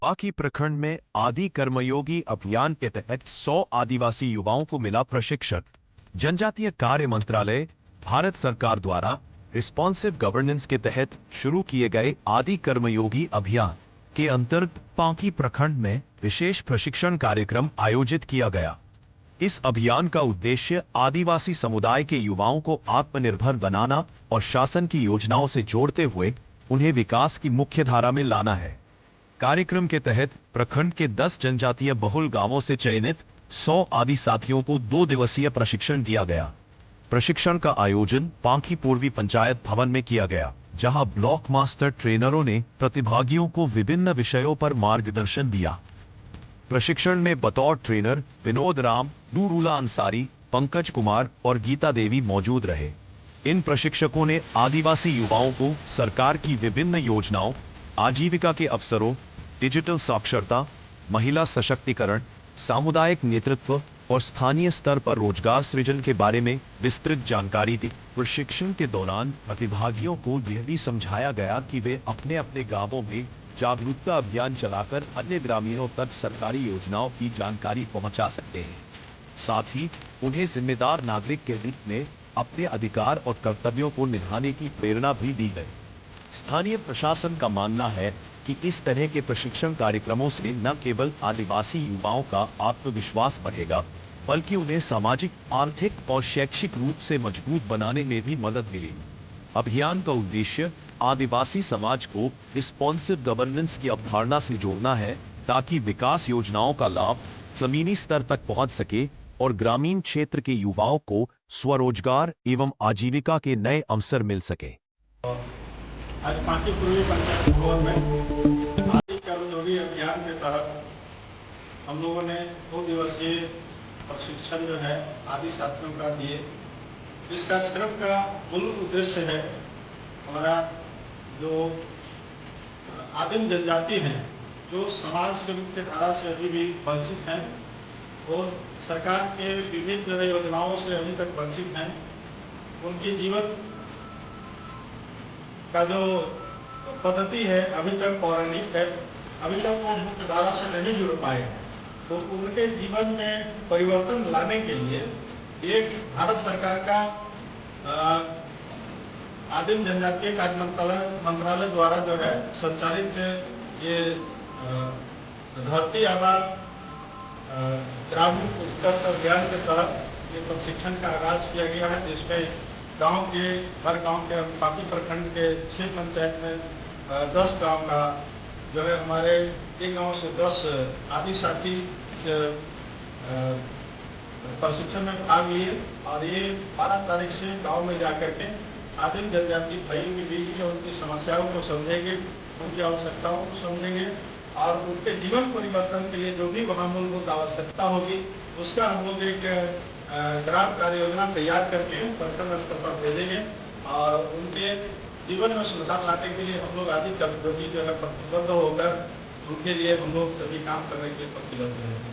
बाकी प्रखंड में आदि कर्मयोगी अभियान के तहत 100 आदिवासी युवाओं को मिला प्रशिक्षण। जनजातीय कार्य मंत्रालय, भारत सरकार द्वारा रिस्पॉन्सिव गवर्नेंस के तहत शुरू किए गए आदि कर्मयोगी अभियान के अंतर्गत पांकी प्रखंड में विशेष प्रशिक्षण कार्यक्रम आयोजित किया गया। इस अभियान का उद्देश्य आदिवासी समुदाय के युवाओं को आत्मनिर्भर बनाना और शासन की योजनाओं से जोड़ते हुए उन्हें विकास की मुख्य धारा में लाना है। कार्यक्रम के तहत प्रखंड के 10 जनजातीय बहुल गांवों से चयनित 100 आदि साथियों को 2 दिवसीय प्रशिक्षण दिया गया। प्रशिक्षण का आयोजन पांकी पूर्वी पंचायत भवन में किया गया, जहां ब्लॉक मास्टर ट्रेनरों ने प्रतिभागियों को विभिन्न विषयों पर मार्गदर्शन दिया। प्रशिक्षण में बतौर ट्रेनर विनोद राम, नूरुल्लाह अंसारी, पंकज कुमार और गीता देवी मौजूद रहे। इन प्रशिक्षकों ने आदिवासी युवाओं को सरकार की विभिन्न योजनाओं, आजीविका के अवसरों, डिजिटल साक्षरता, महिला सशक्तिकरण, सामुदायिक नेतृत्व और स्थानीय स्तर पर रोजगार सृजन के बारे में विस्तृत जानकारी दी। प्रशिक्षण के दौरान प्रतिभागियों को यह भी समझाया गया कि वे अपने अपने गांवों में जागरूकता अभियान चलाकर अन्य ग्रामीणों तक सरकारी योजनाओं की जानकारी पहुंचा सकते हैं। साथ ही उन्हें जिम्मेदार नागरिक के रूप में अपने अधिकार और कर्तव्यों को निभाने की प्रेरणा भी दी गई। स्थानीय प्रशासन का मानना है कि इस तरह के प्रशिक्षण कार्यक्रमों से न केवल आदिवासी युवाओं का आत्मविश्वास बढ़ेगा, बल्कि उन्हें सामाजिक, आर्थिक और शैक्षिक रूप से मजबूत बनाने में भी मदद मिलेगी। अभियान का उद्देश्य आदिवासी समाज को रिस्पॉन्सिव गवर्नेंस की अवधारणा से जोड़ना है, ताकि विकास योजनाओं का लाभ जमीनी स्तर तक पहुंच सके और ग्रामीण क्षेत्र के युवाओं को स्वरोजगार एवं आजीविका के नए अवसर मिल सके। आज पांकी पूर्वी पंचायत भवन में आदि कर्मयोगी अभियान के तहत हम लोगों ने 2 दिवसीय प्रशिक्षण जो है आदि साथियों का दिए। इस कार्यक्रम का मूल उद्देश्य है हमारा जो आदिम जनजाति हैं, जो समाज के मुख्य धारा से अभी भी वंचित हैं और सरकार के विभिन्न योजनाओं से अभी तक वंचित हैं, उनके जीवन का जो पद्धति है अभी तक पौराणिक है, अभी तक वो मुख्य धारा से नहीं जुड़ पाए। तो उनके जीवन में परिवर्तन लाने के लिए एक भारत सरकार का आदिम जनजातीय कार्य मंत्रालय द्वारा जो है संचालित ये धरती आबा ग्रामीण उत्कर्ष अभियान के तहत ये प्रशिक्षण का आगाज किया गया है, जिसमें गांव के हर गांव के पांकी प्रखंड के 6 पंचायत में 10 गांव का जो है हमारे एक गांव से 10 आदि साथी प्रशिक्षण में भाग लिए और ये 12 तारीख से गांव में जाकर के आदिम जनजाति भाइयों के बीच में उनकी समस्याओं को समझेंगे, उनकी आवश्यकताओं को समझेंगे और उनके जीवन परिवर्तन के लिए जो भी वहाँ मूलभूत आवश्यकता होगी उसका हम लोग एक ग्राम कार्य योजना तैयार करके प्रखंड स्तर पर भेजेंगे और उनके जीवन में सुधार लाने के लिए हम लोग आदि कर्मयोगी जो है प्रतिबद्ध होकर उनके लिए हम लोग सभी काम करने के लिए प्रतिबद्ध हैं।